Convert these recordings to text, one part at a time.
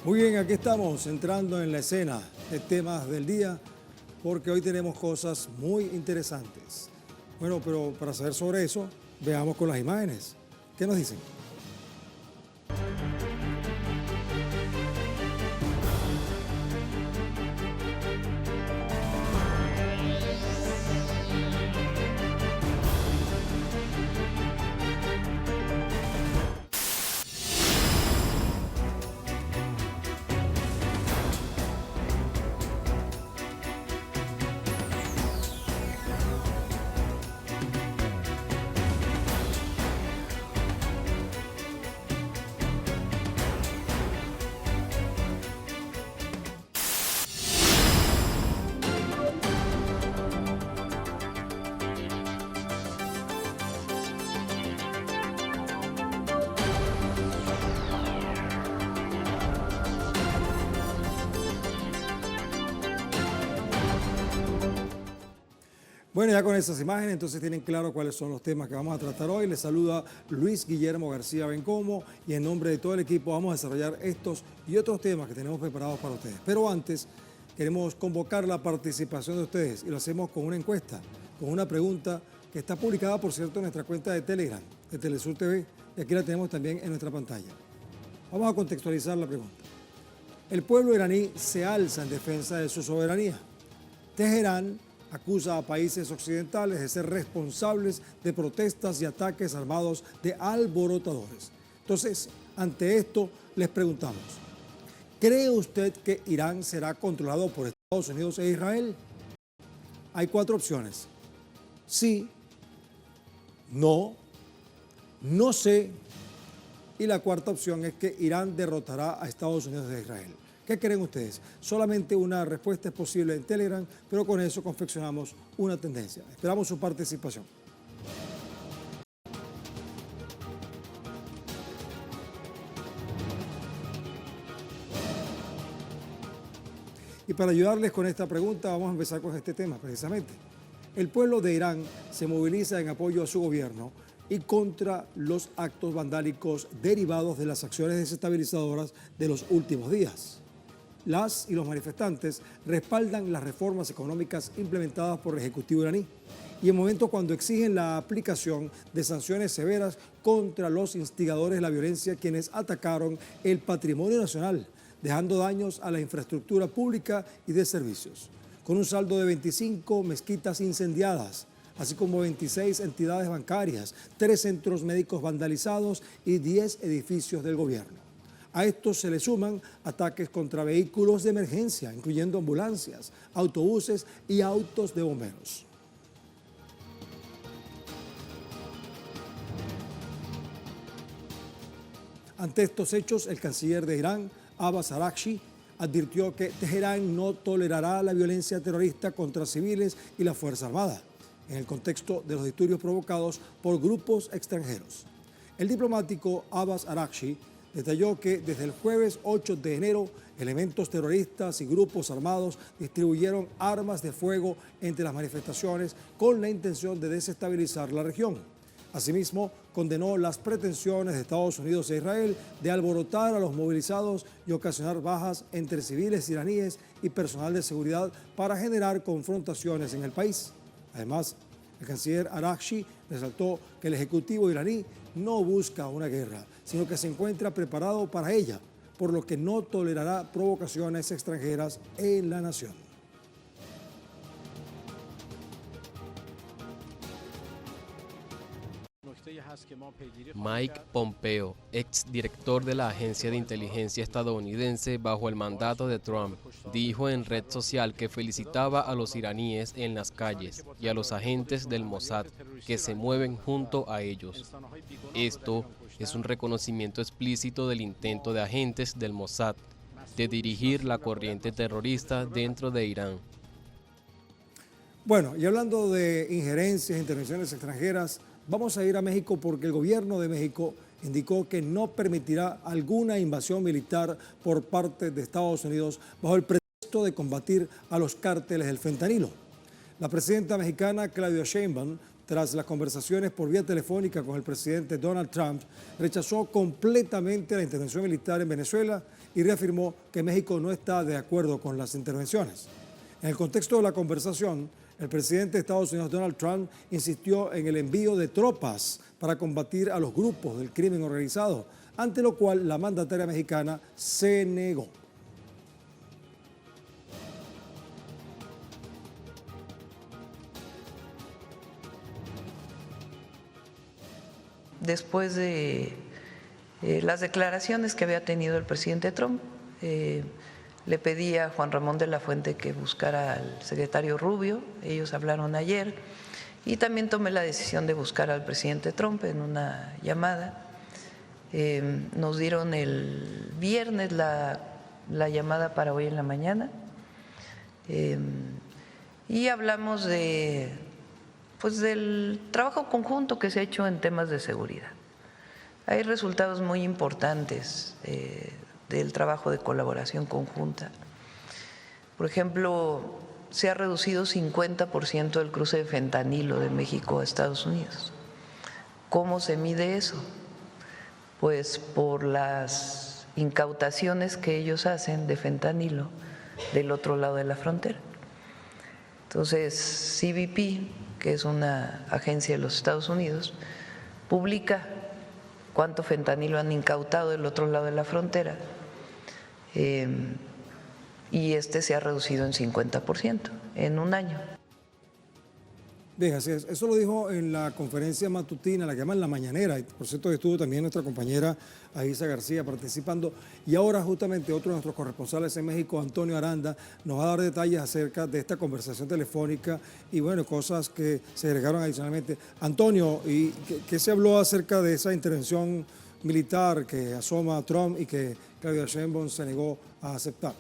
Muy bien, aquí estamos entrando en la escena de temas del día porque hoy tenemos cosas muy interesantes. Bueno, pero para saber sobre eso, veamos con las imágenes. ¿Qué nos dicen? Bueno, ya con esas imágenes, entonces tienen claro cuáles son los temas que vamos a tratar hoy. Les saluda Luis Guillermo García Bencomo y en nombre de todo el equipo vamos a desarrollar estos y otros temas que tenemos preparados para ustedes. Pero antes, queremos convocar la participación de ustedes y lo hacemos con una encuesta, con una pregunta que está publicada, por cierto, en nuestra cuenta de Telegram, de Telesur TV, y aquí la tenemos también en nuestra pantalla. Vamos a contextualizar la pregunta. El pueblo iraní se alza en defensa de su soberanía. Teherán acusa a países occidentales de ser responsables de protestas y ataques armados de alborotadores. Entonces, ante esto, les preguntamos, ¿cree usted que Irán será controlado por Estados Unidos e Israel? Hay 4 opciones. Sí, no, no sé, y la 4ª opción es que Irán derrotará a Estados Unidos e Israel. ¿Qué creen ustedes? Solamente una respuesta es posible en Telegram, pero con eso confeccionamos una tendencia. Esperamos su participación. Y para ayudarles con esta pregunta, vamos a empezar con este tema precisamente. El pueblo de Irán se moviliza en apoyo a su gobierno y contra los actos vandálicos derivados de las acciones desestabilizadoras de los últimos días. Las y los manifestantes respaldan las reformas económicas implementadas por el Ejecutivo iraní y en momentos cuando exigen la aplicación de sanciones severas contra los instigadores de la violencia, quienes atacaron el patrimonio nacional, dejando daños a la infraestructura pública y de servicios, con un saldo de 25 mezquitas incendiadas, así como 26 entidades bancarias, 3 centros médicos vandalizados y 10 edificios del gobierno. A estos se le suman ataques contra vehículos de emergencia, incluyendo ambulancias, autobuses y autos de bomberos. Ante estos hechos, el canciller de Irán, Abbas Araghchi, advirtió que Teherán no tolerará la violencia terrorista contra civiles y la Fuerza Armada, en el contexto de los disturbios provocados por grupos extranjeros. El diplomático Abbas Araghchi detalló que desde el jueves 8 de enero, elementos terroristas y grupos armados distribuyeron armas de fuego entre las manifestaciones con la intención de desestabilizar la región. Asimismo, condenó las pretensiones de Estados Unidos e Israel de alborotar a los movilizados y ocasionar bajas entre civiles iraníes y personal de seguridad para generar confrontaciones en el país. Además, el canciller Araghchi resaltó que el Ejecutivo iraní no busca una guerra, sino que se encuentra preparado para ella, por lo que no tolerará provocaciones extranjeras en la nación. Mike Pompeo, exdirector de la agencia de inteligencia estadounidense bajo el mandato de Trump, dijo en red social que felicitaba a los iraníes en las calles y a los agentes del Mossad que se mueven junto a ellos. Esto es un reconocimiento explícito del intento de agentes del Mossad de dirigir la corriente terrorista dentro de Irán. Bueno, y hablando de injerencias, intervenciones extranjeras, vamos a ir a México porque el gobierno de México indicó que no permitirá alguna invasión militar por parte de Estados Unidos bajo el pretexto de combatir a los cárteles del fentanilo. La presidenta mexicana Claudia Sheinbaum, tras las conversaciones por vía telefónica con el presidente Donald Trump, rechazó completamente la intervención militar en Venezuela y reafirmó que México no está de acuerdo con las intervenciones. En el contexto de la conversación, el presidente de Estados Unidos, Donald Trump, insistió en el envío de tropas para combatir a los grupos del crimen organizado, ante lo cual la mandataria mexicana se negó. Después de las declaraciones que había tenido el presidente Trump, le pedí a Juan Ramón de la Fuente que buscara al secretario Rubio, ellos hablaron ayer, y también tomé la decisión de buscar al presidente Trump en una llamada. Nos dieron el viernes la llamada para hoy en la mañana y hablamos del trabajo conjunto que se ha hecho en temas de seguridad. Hay resultados muy importantes del trabajo de colaboración conjunta. Por ejemplo, se ha reducido 50% el cruce de fentanilo de México a Estados Unidos. ¿Cómo se mide eso? Pues por las incautaciones que ellos hacen de fentanilo del otro lado de la frontera. Entonces, CBP, que es una agencia de los Estados Unidos, publica cuánto fentanilo han incautado del otro lado de la frontera y se ha reducido en 50% en un año. Bien, así es. Eso lo dijo en la conferencia matutina, la que llaman La Mañanera. Y por cierto, estuvo también nuestra compañera Aisa García participando. Y ahora justamente otro de nuestros corresponsales en México, Antonio Aranda, nos va a dar detalles acerca de esta conversación telefónica y bueno, cosas que se agregaron adicionalmente. Antonio, ¿y qué se habló acerca de esa intervención militar que asoma a Trump y que Claudia Sheinbaum se negó a aceptar?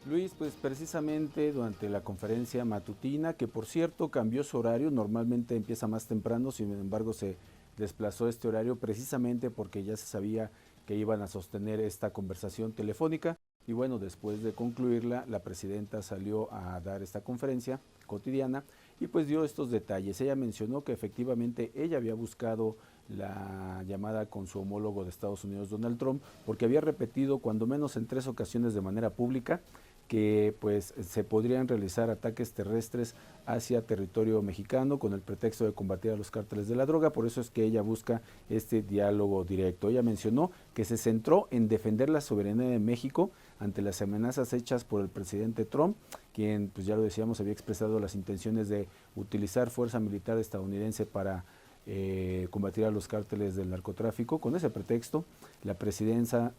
Luis, pues precisamente durante la conferencia matutina, que por cierto cambió su horario, normalmente empieza más temprano, sin embargo se desplazó este horario precisamente porque ya se sabía que iban a sostener esta conversación telefónica y bueno, después de concluirla, la presidenta salió a dar esta conferencia cotidiana y pues dio estos detalles. Ella mencionó que efectivamente ella había buscado la llamada con su homólogo de Estados Unidos, Donald Trump, porque había repetido cuando menos en 3 ocasiones de manera pública que pues se podrían realizar ataques terrestres hacia territorio mexicano con el pretexto de combatir a los cárteles de la droga, por eso es que ella busca este diálogo directo. Ella mencionó que se centró en defender la soberanía de México ante las amenazas hechas por el presidente Trump, quien, pues ya lo decíamos, había expresado las intenciones de utilizar fuerza militar estadounidense para combatir a los cárteles del narcotráfico. Con ese pretexto, la presidenta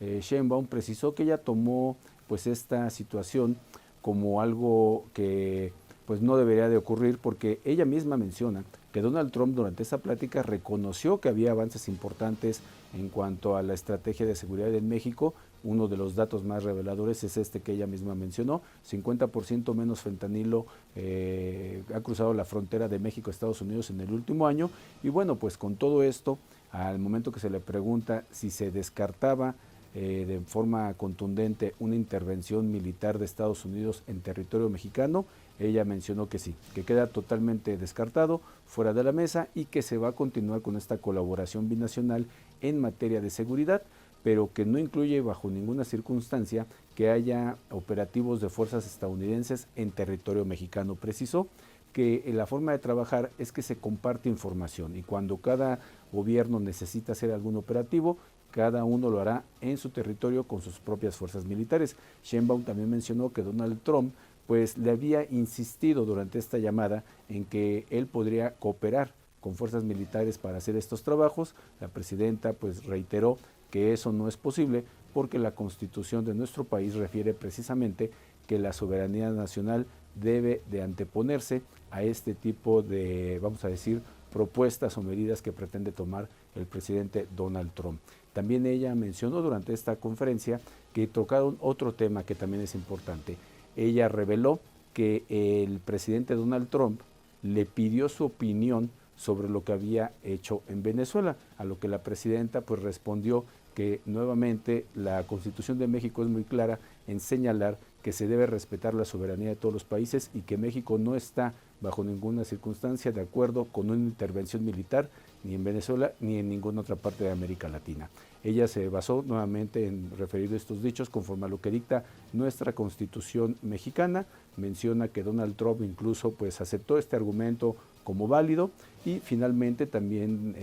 Sheinbaum precisó que ella tomó pues esta situación como algo que pues no debería de ocurrir porque ella misma menciona que Donald Trump durante esa plática reconoció que había avances importantes en cuanto a la estrategia de seguridad en México. Uno de los datos más reveladores es este que ella misma mencionó, 50% menos fentanilo ha cruzado la frontera de México a Estados Unidos en el último año y bueno, pues con todo esto, al momento que se le pregunta si se descartaba de forma contundente una intervención militar de Estados Unidos en territorio mexicano, ella mencionó que sí, que queda totalmente descartado, fuera de la mesa y que se va a continuar con esta colaboración binacional en materia de seguridad, pero que no incluye bajo ninguna circunstancia que haya operativos de fuerzas estadounidenses en territorio mexicano. Precisó que la forma de trabajar es que se comparte información y cuando cada gobierno necesita hacer algún operativo, cada uno lo hará en su territorio con sus propias fuerzas militares. Sheinbaum también mencionó que Donald Trump pues le había insistido durante esta llamada en que él podría cooperar con fuerzas militares para hacer estos trabajos. La presidenta pues reiteró que eso no es posible porque la Constitución de nuestro país refiere precisamente que la soberanía nacional debe de anteponerse a este tipo de, vamos a decir, propuestas o medidas que pretende tomar el presidente Donald Trump. También ella mencionó durante esta conferencia que tocaron otro tema que también es importante. Ella reveló que el presidente Donald Trump le pidió su opinión sobre lo que había hecho en Venezuela, a lo que la presidenta pues respondió que nuevamente la Constitución de México es muy clara en señalar que se debe respetar la soberanía de todos los países y que México no está bajo ninguna circunstancia de acuerdo con una intervención militar ni en Venezuela ni en ninguna otra parte de América Latina. Ella se basó nuevamente en referir estos dichos conforme a lo que dicta nuestra Constitución mexicana. Menciona que Donald Trump incluso pues aceptó este argumento como válido y finalmente también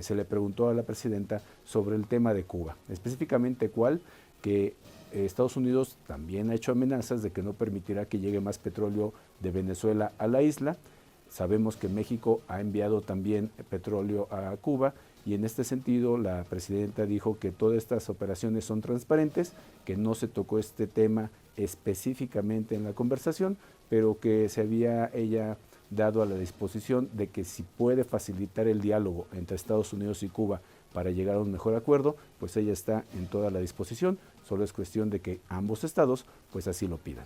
se le preguntó a la presidenta sobre el tema de Cuba, específicamente cuál, que Estados Unidos también ha hecho amenazas de que no permitirá que llegue más petróleo de Venezuela a la isla. Sabemos que México ha enviado también petróleo a Cuba y en este sentido la presidenta dijo que todas estas operaciones son transparentes, que no se tocó este tema específicamente en la conversación, pero que se había ella dado a la disposición de que si puede facilitar el diálogo entre Estados Unidos y Cuba para llegar a un mejor acuerdo, pues ella está en toda la disposición, solo es cuestión de que ambos estados pues así lo pidan.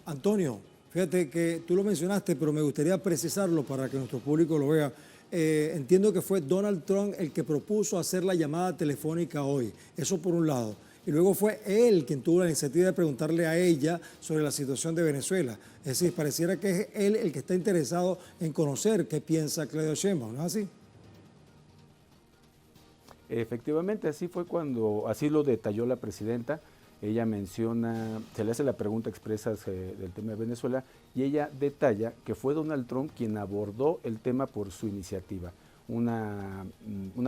Antonio, fíjate que tú lo mencionaste, pero me gustaría precisarlo para que nuestro público lo vea. Entiendo que fue Donald Trump el que propuso hacer la llamada telefónica hoy, eso por un lado. Y luego fue él quien tuvo la iniciativa de preguntarle a ella sobre la situación de Venezuela. Es decir, pareciera que es él el que está interesado en conocer qué piensa Claudia Sheinbaum, ¿no es así? Efectivamente, así fue cuando, así lo detalló la presidenta. Ella menciona, se le hace la pregunta expresa del tema de Venezuela y ella detalla que fue Donald Trump quien abordó el tema por su iniciativa. Una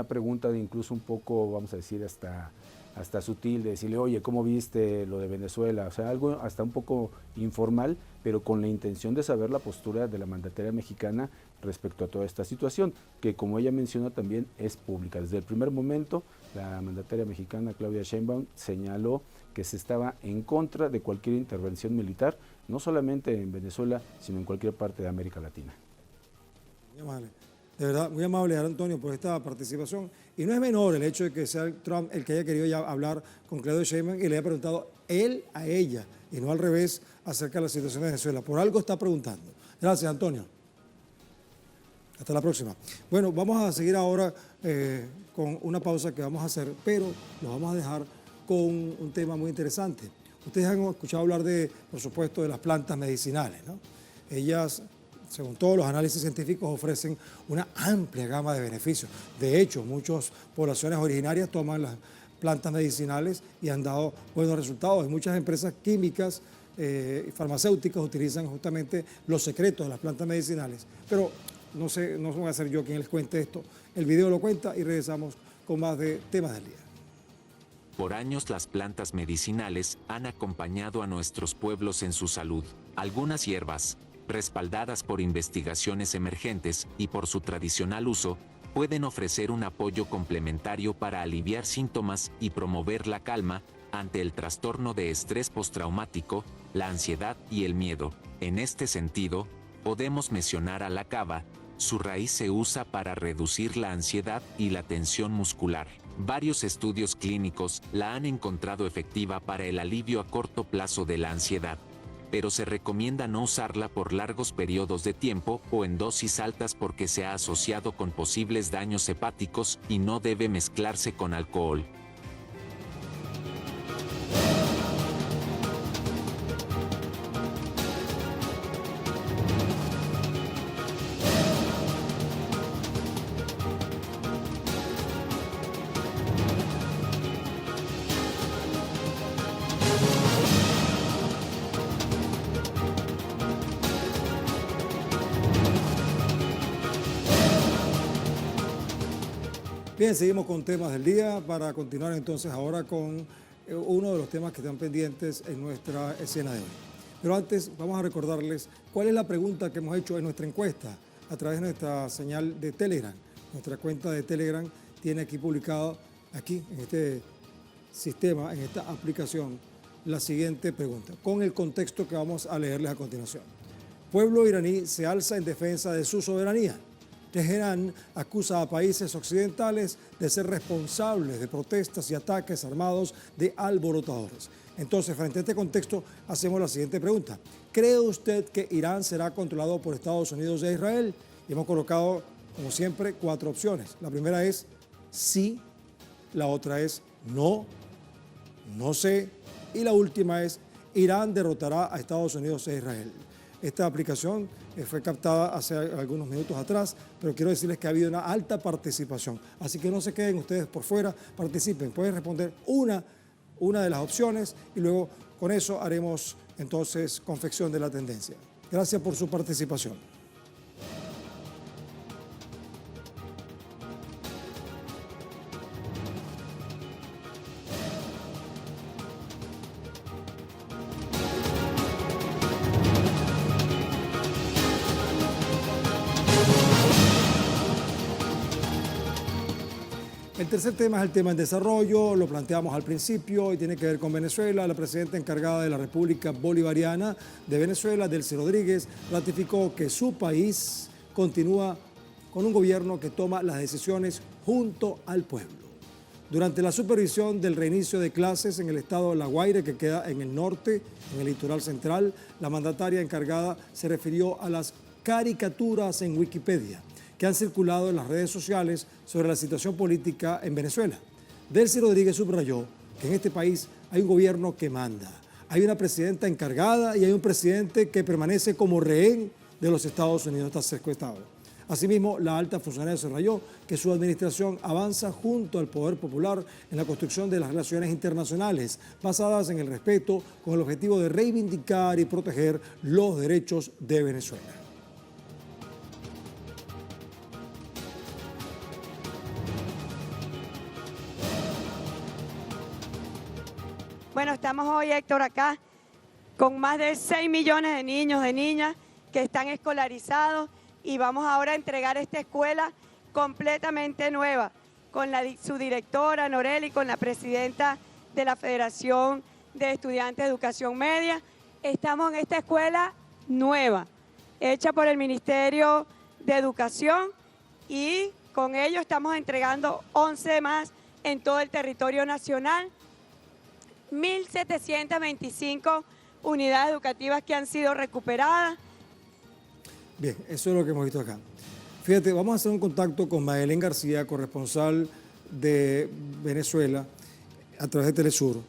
pregunta de incluso un poco, vamos a decir, hasta sutil, de decirle, oye, ¿cómo viste lo de Venezuela? O sea, algo hasta un poco informal, pero con la intención de saber la postura de la mandataria mexicana respecto a toda esta situación, que como ella menciona también es pública. Desde el primer momento, la mandataria mexicana Claudia Sheinbaum señaló que se estaba en contra de cualquier intervención militar, no solamente en Venezuela, sino en cualquier parte de América Latina. Muy amable. De verdad, muy amable, Antonio, por esta participación. Y no es menor el hecho de que sea Trump el que haya querido ya hablar con Claudia Sheinbaum y le haya preguntado él a ella, y no al revés, acerca de la situación de Venezuela. Por algo está preguntando. Gracias, Antonio. Hasta la próxima. Bueno, vamos a seguir ahora con una pausa que vamos a hacer, pero lo vamos a dejar con un tema muy interesante. Ustedes han escuchado hablar de, por supuesto, de las plantas medicinales, ¿no? Ellas, según todos los análisis científicos, ofrecen una amplia gama de beneficios. De hecho, muchas poblaciones originarias toman las plantas medicinales y han dado buenos resultados. Y muchas empresas químicas y farmacéuticas utilizan justamente los secretos de las plantas medicinales. Pero no sé, no voy a ser yo quien les cuente esto. El video lo cuenta y regresamos con más de temas del día. Por años las plantas medicinales han acompañado a nuestros pueblos en su salud. Algunas hierbas, respaldadas por investigaciones emergentes y por su tradicional uso, pueden ofrecer un apoyo complementario para aliviar síntomas y promover la calma ante el trastorno de estrés postraumático, la ansiedad y el miedo. En este sentido, podemos mencionar a la cava. Su raíz se usa para reducir la ansiedad y la tensión muscular. Varios estudios clínicos la han encontrado efectiva para el alivio a corto plazo de la ansiedad, pero se recomienda no usarla por largos periodos de tiempo o en dosis altas porque se ha asociado con posibles daños hepáticos y no debe mezclarse con alcohol. Bien, seguimos con temas del día para continuar entonces ahora con uno de los temas que están pendientes en nuestra escena de hoy. Pero antes vamos a recordarles cuál es la pregunta que hemos hecho en nuestra encuesta a través de nuestra señal de Telegram. Nuestra cuenta de Telegram tiene aquí publicado, aquí en este sistema, en esta aplicación, la siguiente pregunta, con el contexto que vamos a leerles a continuación. Pueblo iraní se alza en defensa de su soberanía. Teherán acusa a países occidentales de ser responsables de protestas y ataques armados de alborotadores. Entonces, frente a este contexto, hacemos la siguiente pregunta. ¿Cree usted que Irán será controlado por Estados Unidos e Israel? Y hemos colocado, como siempre, 4 opciones. La primera es sí, la otra es no, no sé, y la última es Irán derrotará a Estados Unidos e Israel. Esta aplicación fue captada hace algunos minutos atrás, pero quiero decirles que ha habido una alta participación. Así que no se queden ustedes por fuera, participen. Pueden responder una de las opciones y luego con eso haremos entonces confección de la tendencia. Gracias por su participación. El tercer tema es el tema del desarrollo, lo planteamos al principio y tiene que ver con Venezuela. La presidenta encargada de la República Bolivariana de Venezuela, Delcy Rodríguez, ratificó que su país continúa con un gobierno que toma las decisiones junto al pueblo. Durante la supervisión del reinicio de clases en el estado de La Guaira, que queda en el norte, en el litoral central, la mandataria encargada se refirió a las caricaturas en Wikipedia que han circulado en las redes sociales sobre la situación política en Venezuela. Delcy Rodríguez subrayó que en este país hay un gobierno que manda, hay una presidenta encargada y hay un presidente que permanece como rehén de los Estados Unidos, está secuestrado. Asimismo, la alta funcionaria subrayó que su administración avanza junto al poder popular en la construcción de las relaciones internacionales basadas en el respeto con el objetivo de reivindicar y proteger los derechos de Venezuela. Bueno, estamos hoy, Héctor, acá con más de 6 millones de niños, de niñas que están escolarizados y vamos ahora a entregar esta escuela completamente nueva con su directora, Noreli, con la presidenta de la Federación de Estudiantes de Educación Media. Estamos en esta escuela nueva, hecha por el Ministerio de Educación y con ello estamos entregando 11 más en todo el territorio nacional. 1.725 unidades educativas que han sido recuperadas. Bien, eso es lo que hemos visto acá. Fíjate, vamos a hacer un contacto con Mayelén García, corresponsal de Venezuela, a través de Telesur.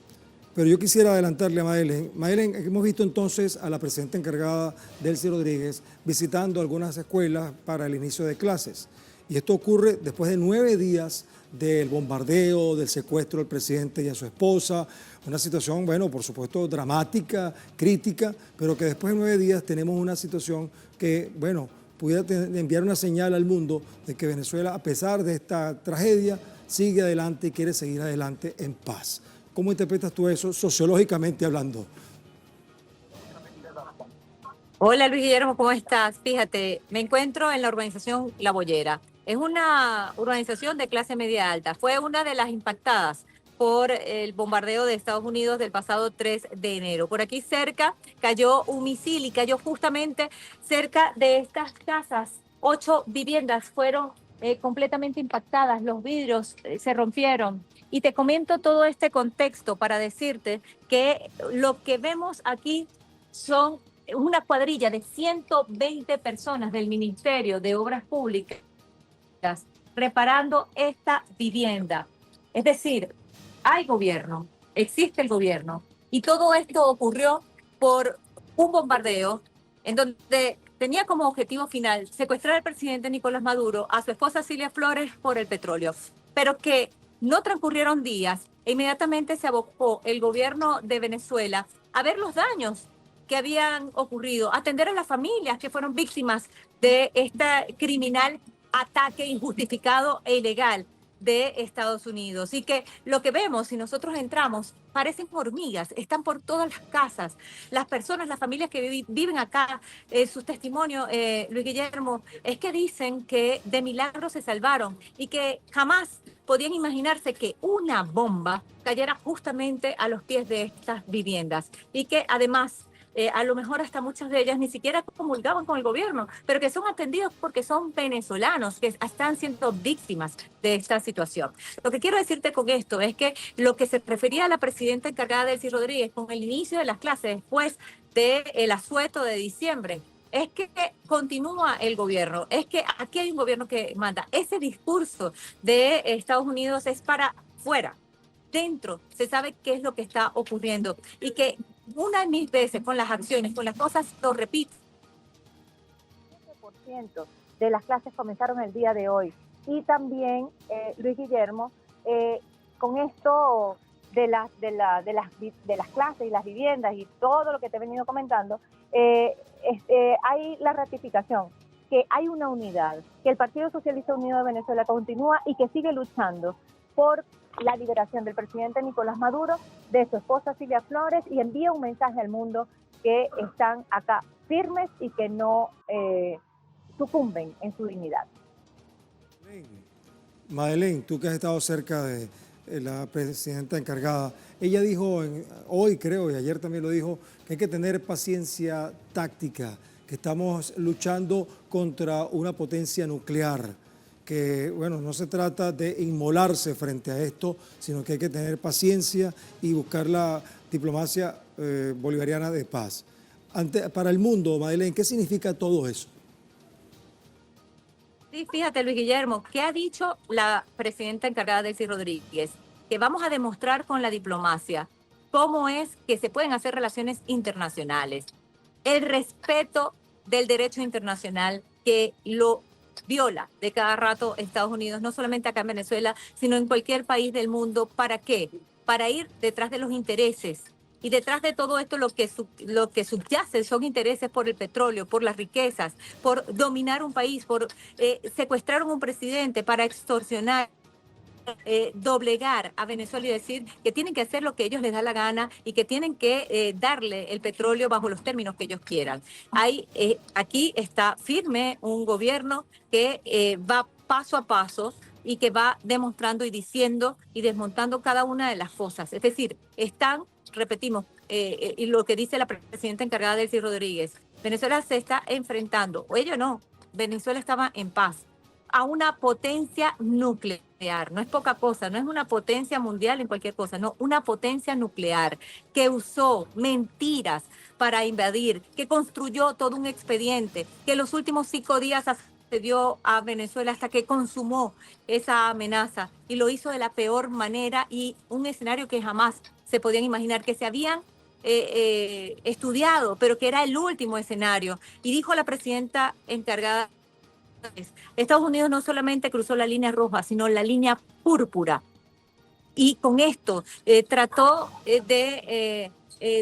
Pero yo quisiera adelantarle a Mayelén. Mayelén, hemos visto entonces a la presidenta encargada, Delcy Rodríguez, visitando algunas escuelas para el inicio de clases. Y esto ocurre después de 9 días del bombardeo, del secuestro del presidente y a su esposa, una situación, bueno, por supuesto dramática, crítica, pero que después de 9 días tenemos una situación que, bueno, pudiera enviar una señal al mundo de que Venezuela, a pesar de esta tragedia, sigue adelante y quiere seguir adelante en paz. ¿Cómo interpretas tú eso, sociológicamente hablando? Hola Luis Guillermo, ¿cómo estás? Fíjate, me encuentro en la urbanización La Boyera. Es una urbanización de clase media alta. Fue una de las impactadas por el bombardeo de Estados Unidos del pasado 3 de enero. Por aquí cerca cayó un misil y cayó justamente cerca de estas casas. 8 viviendas fueron completamente impactadas, los vidrios se rompieron. Y te comento todo este contexto para decirte que lo que vemos aquí son una cuadrilla de 120 personas del Ministerio de Obras Públicas reparando esta vivienda. Es decir, hay gobierno, existe el gobierno, y todo esto ocurrió por un bombardeo en donde tenía como objetivo final secuestrar al presidente Nicolás Maduro, a su esposa Cilia Flores por el petróleo, pero que no transcurrieron días e inmediatamente se abocó el gobierno de Venezuela a ver los daños que habían ocurrido, atender a las familias que fueron víctimas de este criminal ataque injustificado e ilegal de Estados Unidos. Y que lo que vemos, si nosotros entramos, parecen hormigas, están por todas las casas. Las personas, las familias que viven acá, sus testimonios, Luis Guillermo, es que dicen que de milagro se salvaron y que jamás podían imaginarse que una bomba cayera justamente a los pies de estas viviendas y que además a lo mejor hasta muchas de ellas ni siquiera comulgaban con el gobierno, pero que son atendidos porque son venezolanos, que están siendo víctimas de esta situación. Lo que quiero decirte con esto es que lo que se refería a la presidenta encargada Delcy Rodríguez con el inicio de las clases después del asueto de diciembre, es que continúa el gobierno, es que aquí hay un gobierno que manda. Ese discurso de Estados Unidos es para fuera. Dentro se sabe qué es lo que está ocurriendo y que una y mil veces con las acciones, con las cosas, lo repito. 7% de las clases comenzaron el día de hoy. Y también, Luis Guillermo, con esto de las clases y las viviendas y todo lo que te he venido comentando, hay la ratificación que hay una unidad, que el Partido Socialista Unido de Venezuela continúa y que sigue luchando por la liberación del presidente Nicolás Maduro, de su esposa Silvia Flores, y envía un mensaje al mundo que están acá firmes y que no sucumben en su dignidad. Madeleine, tú que has estado cerca de la presidenta encargada, ella dijo hoy, creo, y ayer también lo dijo, que hay que tener paciencia táctica, que estamos luchando contra una potencia nuclear, que bueno, no se trata de inmolarse frente a esto, sino que hay que tener paciencia y buscar la diplomacia bolivariana de paz. Para el mundo, Madeleine, ¿qué significa todo eso? Sí, fíjate, Luis Guillermo, ¿qué ha dicho la presidenta encargada, Delcy Rodríguez? Que vamos a demostrar con la diplomacia cómo es que se pueden hacer relaciones internacionales. El respeto del derecho internacional que lo viola de cada rato Estados Unidos, no solamente acá en Venezuela, sino en cualquier país del mundo. ¿Para qué? Para ir detrás de los intereses. Y detrás de todo esto lo que subyace son intereses por el petróleo, por las riquezas, por dominar un país, por secuestrar a un presidente, para extorsionar, doblegar a Venezuela y decir que tienen que hacer lo que ellos les da la gana y que tienen que darle el petróleo bajo los términos que ellos quieran. Aquí está firme un gobierno que va paso a paso y que va demostrando y diciendo y desmontando cada una de las cosas. Es decir, repetimos, y lo que dice la presidenta encargada, Delcy Rodríguez, Venezuela se está enfrentando, o ella no, Venezuela estaba en paz, a una potencia nuclear. No es poca cosa, no es una potencia mundial en cualquier cosa, no, una potencia nuclear que usó mentiras para invadir, que construyó todo un expediente, que los últimos 5 días accedió a Venezuela hasta que consumó esa amenaza y lo hizo de la peor manera, y un escenario que jamás se podían imaginar, que se habían estudiado, pero que era el último escenario. Y dijo la presidenta encargada, Estados Unidos no solamente cruzó la línea roja, sino la línea púrpura. Y con esto trató de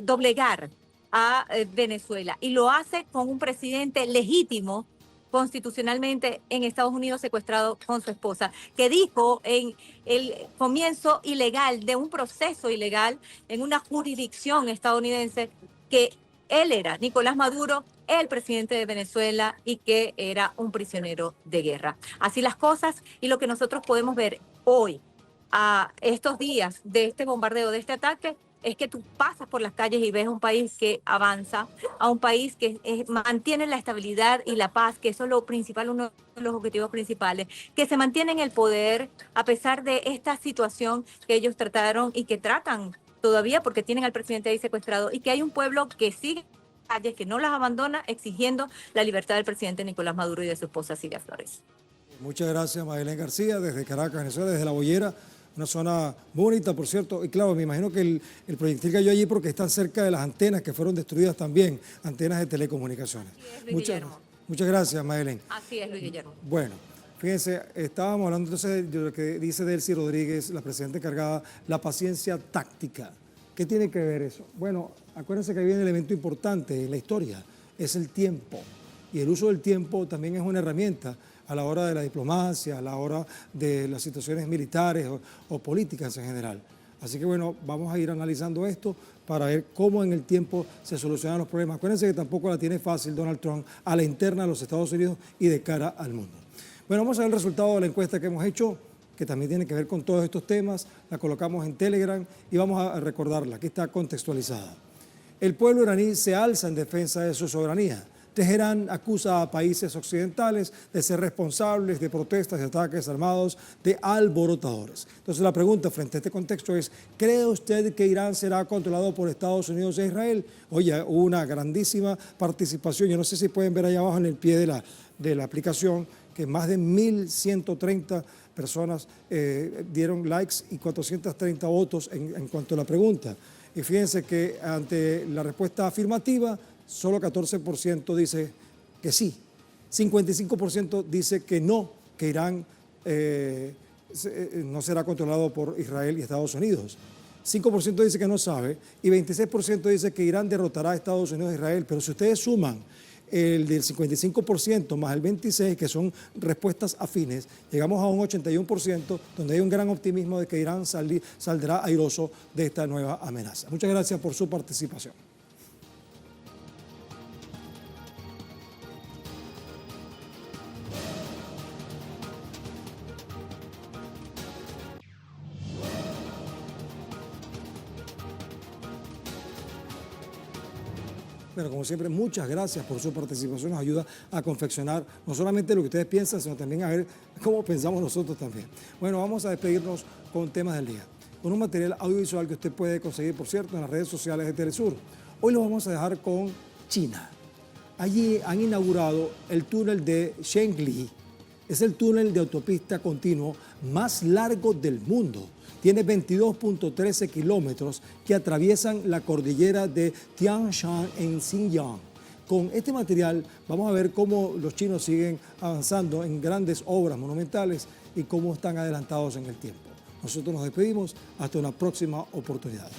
doblegar a Venezuela. Y lo hace con un presidente legítimo, constitucionalmente en Estados Unidos, secuestrado con su esposa, que dijo en el comienzo ilegal de un proceso ilegal en una jurisdicción estadounidense que él era, Nicolás Maduro, el presidente de Venezuela, y que era un prisionero de guerra. Así las cosas, y lo que nosotros podemos ver hoy, a estos días de este bombardeo, de este ataque, es que tú pasas por las calles y ves un país que avanza, a un país que mantiene la estabilidad y la paz, que eso es lo principal, uno de los objetivos principales, que se mantiene en el poder a pesar de esta situación que ellos trataron y que tratan todavía, porque tienen al presidente ahí secuestrado, y que hay un pueblo que sigue en las calles, que no las abandona, exigiendo la libertad del presidente Nicolás Maduro y de su esposa Silvia Flores. Muchas gracias, Madeleine García, desde Caracas, Venezuela, desde La Boyera. Una zona muy bonita, por cierto, y claro, me imagino que el proyectil cayó allí porque están cerca de las antenas que fueron destruidas también, antenas de telecomunicaciones. Muchas gracias, Madeleine. Así es, Luis Guillermo. Bueno, fíjense, estábamos hablando entonces de lo que dice Delcy Rodríguez, la presidenta encargada, la paciencia táctica. ¿Qué tiene que ver eso? Bueno, acuérdense que hay un elemento importante en la historia, es el tiempo, y el uso del tiempo también es una herramienta a la hora de la diplomacia, a la hora de las situaciones militares o políticas en general. Así que bueno, vamos a ir analizando esto para ver cómo en el tiempo se solucionan los problemas. Acuérdense que tampoco la tiene fácil Donald Trump a la interna de los Estados Unidos y de cara al mundo. Bueno, vamos a ver el resultado de la encuesta que hemos hecho, que también tiene que ver con todos estos temas. La colocamos en Telegram y vamos a recordarla, aquí está contextualizada. El pueblo iraní se alza en defensa de su soberanía. Teherán acusa a países occidentales de ser responsables de protestas y ataques armados de alborotadores. Entonces la pregunta frente a este contexto es, ¿cree usted que Irán será controlado por Estados Unidos e Israel? Oye, hubo una grandísima participación. Yo no sé si pueden ver ahí abajo en el pie de la aplicación que más de 1.130 personas dieron likes y 430 votos en cuanto a la pregunta. Y fíjense que ante la respuesta afirmativa, solo 14% dice que sí. 55% dice que no, que Irán no será controlado por Israel y Estados Unidos. 5% dice que no sabe y 26% dice que Irán derrotará a Estados Unidos e Israel. Pero si ustedes suman el del 55% más el 26%, que son respuestas afines, llegamos a un 81%, donde hay un gran optimismo de que Irán saldrá airoso de esta nueva amenaza. Muchas gracias por su participación. Bueno, como siempre, muchas gracias por su participación. Nos ayuda a confeccionar no solamente lo que ustedes piensan, sino también a ver cómo pensamos nosotros también. Bueno, vamos a despedirnos con temas del día, con un material audiovisual que usted puede conseguir, por cierto, en las redes sociales de Telesur. Hoy lo vamos a dejar con China. Allí han inaugurado el túnel de Shengli. Es el túnel de autopista continuo más largo del mundo. Tiene 22.13 kilómetros que atraviesan la cordillera de Tian Shan en Xinjiang. Con este material vamos a ver cómo los chinos siguen avanzando en grandes obras monumentales y cómo están adelantados en el tiempo. Nosotros nos despedimos hasta una próxima oportunidad.